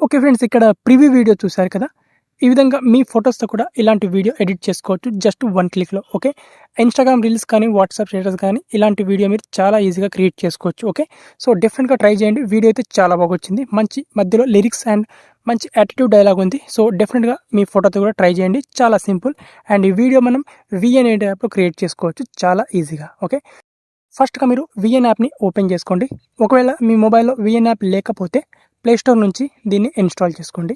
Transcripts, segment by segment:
Okay friends, ఇక్కడ preview video చూసారు కదా. ఈ విధంగా మీ ఫొటోస్తో కూడా ఇలాంటి వీడియో ఎడిట్ చేసుకోవచ్చు జస్ట్ 1 క్లిక్లో. ఓకే, ఇన్స్టాగ్రామ్ రీల్స్ కానీ వాట్సాప్ స్టేటస్ కానీ ఇలాంటి వీడియో మీరు చాలా ఈజీగా క్రియేట్ చేసుకోవచ్చు. ఓకే, సో డెఫినెట్గా ట్రై చేయండి. వీడియో అయితే చాలా బాగా వచ్చింది, మంచి మధ్యలో లిరిక్స్ అండ్ మంచి యాటిట్యూడ్ డైలాగ్ ఉంది. సో డెఫినెట్గా మీ ఫోటోతో కూడా ట్రై చేయండి, చాలా సింపుల్. అండ్ ఈ వీడియో మనం విఎన్ యాప్లో క్రియేట్ చేసుకోవచ్చు చాలా ఈజీగా. ఓకే, ఫస్ట్గా మీరు విఎన్ యాప్ని ఓపెన్ చేసుకోండి. ఒకవేళ మీ మొబైల్లో విఎన్ యాప్ లేకపోతే ప్లేస్టోర్ నుంచి దీన్ని ఇన్స్టాల్ చేసుకోండి.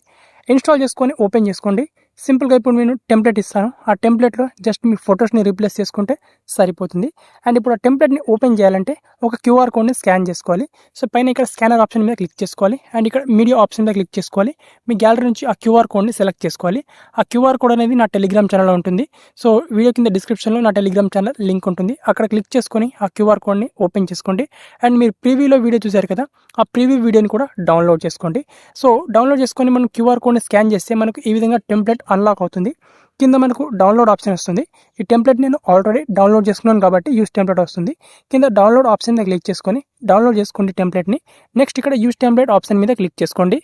ఇన్స్టాల్ చేసుకొని ఓపెన్ చేసుకోండి. సింపుల్గా ఇప్పుడు నేను టెంప్లెట్ ఇస్తాను. ఆ టెంప్లెట్లో జస్ట్ మీ ఫొటోస్ని రీప్లేస్ చేసుకుంటే సరిపోతుంది. అండ్ ఇప్పుడు ఆ టెంప్లెట్ని ఓపెన్ చేయాలంటే ఒక క్యూఆర్ కోడ్ని స్కాన్ చేసుకోవాలి. సో పైన ఇక్కడ స్కానర్ ఆప్షన్ మీద క్లిక్ చేసుకోవాలి. అండ్ ఇక్కడ మీడియా ఆప్షన్ మీద క్లిక్ చేసుకోవాలి. మీ గ్యాలరీ నుంచి ఆ క్యూఆర్ కోడ్ని సెలెక్ట్ చేసుకోవాలి. ఆ క్యూఆర్ కోడ్ అనేది నా టెలిగ్రామ్ ఛానల్లో ఉంటుంది. సో వీడియో కింద డిస్క్రిప్షన్లో నా టెలిగ్రామ్ ఛానల్ లింక్ ఉంటుంది. అక్కడ క్లిక్ చేసుకొని ఆ క్యూఆర్ కోడ్ని ఓపెన్ చేసుకోండి. అండ్ మీరు ప్రీవ్యూలో వీడియో చూశారు కదా, ఆ ప్రీవ్యూ వీడియోని కూడా డౌన్లోడ్ చేసుకోండి. సో డౌన్లోడ్ చేసుకొని మనం క్యూఆర్ కోడ్ని స్కాన్ చేస్తే మనకు ఈ విధంగా టెంప్లెట్ అన్లాక్ అవుతుంది. కింద మనకు డౌన్లోడ్ ఆప్షన్ వస్తుంది. ఈ టెంప్లెట్ నేను ఆల్రెడీ డౌన్లోడ్ చేసుకున్నాను కాబట్టి యూస్ టెంప్లెట్ వస్తుంది. కింద డౌన్లోడ్ ఆప్షన్ మీద క్లిక్ చేసుకొని డౌన్లోడ్ చేసుకోండి టెంప్లెట్ని. నెక్స్ట్ ఇక్కడ యూస్ టెంప్లెట్ ఆప్షన్ మీద క్లిక్ చేసుకోండి.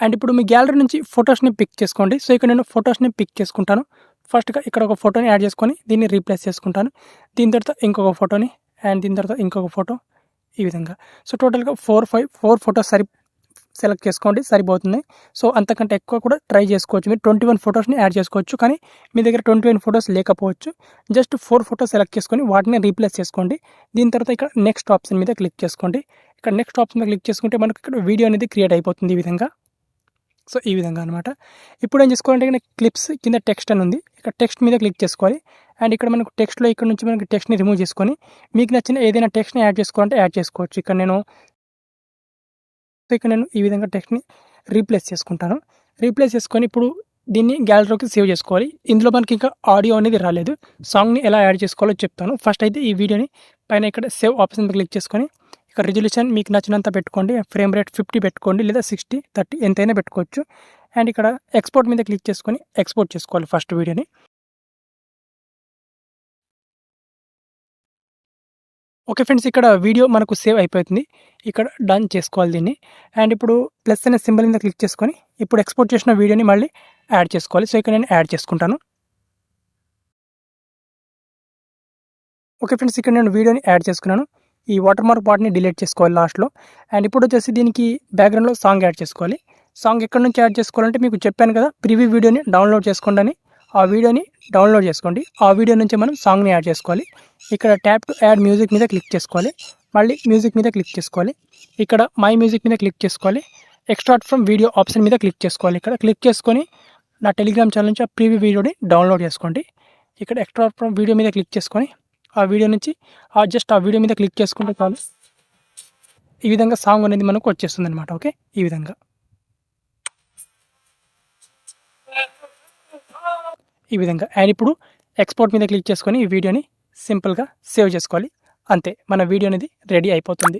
అండ్ ఇప్పుడు మీ గ్యాలరీ నుంచి ఫొటోస్ని పిక్ చేసుకోండి. సో ఇక్కడ నేను ఫొటోస్ని పిక్ చేసుకుంటాను. ఫస్ట్గా ఇక్కడ ఒక ఫోటోని యాడ్ చేసుకొని దీన్ని రీప్లేస్ చేసుకుంటాను. దీని తర్వాత ఇంకొక ఫోటోని, అండ్ దీని తర్వాత ఇంకొక ఫోటో, ఈ విధంగా. సో టోటల్గా 4 ఫొటోస్ సెలెక్ట్ చేసుకోండి, సరిపోతుంది. సో అంతకంటే ఎక్కువ కూడా ట్రై చేసుకోవచ్చు. మీరు 21 ఫొటోస్ని యాడ్ చేసుకోవచ్చు, కానీ మీ దగ్గర 21 ఫొటోస్ లేకపోవచ్చు. జస్ట్ 4 ఫొటోస్ సెలెక్ట్ చేసుకొని వాటిని రీప్లేస్ చేసుకోండి. దీని తర్వాత ఇక్కడ నెక్స్ట్ ఆప్షన్ మీద క్లిక్ చేసుకోండి. ఇక్కడ నెక్స్ట్ ఆప్షన్ మీద క్లిక్ చేసుకుంటే మనకు ఇక్కడ వీడియో అనేది క్రియేట్ అయిపోతుంది ఈ విధంగా. సో ఈ విధంగా అనమాట. ఇప్పుడు ఏం చేసుకోవాలంటే ఇక్కడ క్లిప్స్ కింద టెక్స్ట్ అని ఉంది. ఇక్కడ టెక్స్ట్ మీద క్లిక్ చేసుకోవాలి. అండ్ ఇక్కడ మనకు టెక్స్ట్లో ఇక్కడ నుంచి మనకి టెక్స్ట్ని రిమూవ్ చేసుకొని మీకు నచ్చిన ఏదైనా టెక్స్ట్ని యాడ్ చేసుకోవాలంటే యాడ్ చేసుకోవచ్చు. ఇక్కడ నేను ఈ విధంగా టెక్స్ట్ని రీప్లేస్ చేసుకుంటాను. రీప్లేస్ చేసుకొని ఇప్పుడు దీన్ని గ్యాలరీలోకి సేవ్ చేసుకోవాలి. ఇందులో మనకి ఇంకా ఆడియో అనేది రాలేదు. సాంగ్ని ఎలా యాడ్ చేసుకోవాలో చెప్తాను. ఫస్ట్ అయితే ఈ వీడియోని పైన ఇక్కడ సేవ్ ఆప్షన్ మీద క్లిక్ చేసుకొని ఇక్కడ రిజల్యూషన్ మీకు నచ్చినంత పెట్టుకోండి. ఫ్రేమ్ రేట్ 50 పెట్టుకోండి, లేదా 60, 30 ఎంతైనా పెట్టుకోవచ్చు. అండ్ ఇక్కడ ఎక్స్పోర్ట్ మీద క్లిక్ చేసుకొని ఎక్స్పోర్ట్ చేసుకోవాలి ఫస్ట్ వీడియోని. ఓకే ఫ్రెండ్స్, ఇక్కడ వీడియో మనకు సేవ్ అయిపోతుంది. ఇక్కడ డన్ చేసుకోవాలి దీన్ని. అండ్ ఇప్పుడు ప్లస్ అనే సింబల్ మీద క్లిక్ చేసుకొని ఇప్పుడు ఎక్స్పోర్ట్ చేసిన వీడియోని మళ్ళీ యాడ్ చేసుకోవాలి. సో ఇక్కడ నేను యాడ్ చేసుకుంటాను. ఓకే ఫ్రెండ్స్, ఇక్కడ నేను వీడియోని యాడ్ చేసుకున్నాను. ఈ వాటర్ మార్క్ పార్ట్ని డిలీట్ చేసుకోవాలి లాస్ట్లో. అండ్ ఇప్పుడు వచ్చేసి దీనికి బ్యాక్గ్రౌండ్లో సాంగ్ యాడ్ చేసుకోవాలి. సాంగ్ ఎక్కడి నుంచి యాడ్ చేసుకోవాలంటే మీకు చెప్పాను కదా, ప్రివ్యూ వీడియోని డౌన్లోడ్ చేసుకోండి అని. ఆ వీడియోని డౌన్లోడ్ చేసుకోండి. ఆ వీడియో నుంచి మనం సాంగ్ని యాడ్ చేసుకోవాలి. ఇక్కడ ట్యాప్ టు యాడ్ మ్యూజిక్ మీద క్లిక్ చేసుకోవాలి. మళ్ళీ మ్యూజిక్ మీద క్లిక్ చేసుకోవాలి. ఇక్కడ మై మ్యూజిక్ మీద క్లిక్ చేసుకోవాలి. ఎక్స్ట్రాక్ట్ ఫ్రమ్ వీడియో ఆప్షన్ మీద క్లిక్ చేసుకోవాలి. ఇక్కడ క్లిక్ చేసుకొని నా టెలిగ్రామ్ ఛానల్ నుంచి ఆ ప్రీవ్యూ వీడియోని డౌన్లోడ్ చేసుకోండి. ఇక్కడ ఎక్స్ట్రాక్ట్ ఫ్రమ్ వీడియో మీద క్లిక్ చేసుకొని ఆ వీడియో నుంచి జస్ట్ ఆ వీడియో మీద క్లిక్ చేసుకుంటే చాలు. ఈ విధంగా సాంగ్ అనేది మనకు వచ్చేస్తుంది అనమాట. ఓకే, ఈ విధంగా అండ్ ఇప్పుడు ఎక్స్పోర్ట్ మీద క్లిక్ చేసుకొని ఈ వీడియోని సింపుల్గా సేవ్ చేసుకోవాలి. అంతే, మన వీడియో అనేది రెడీ అయిపోతుంది.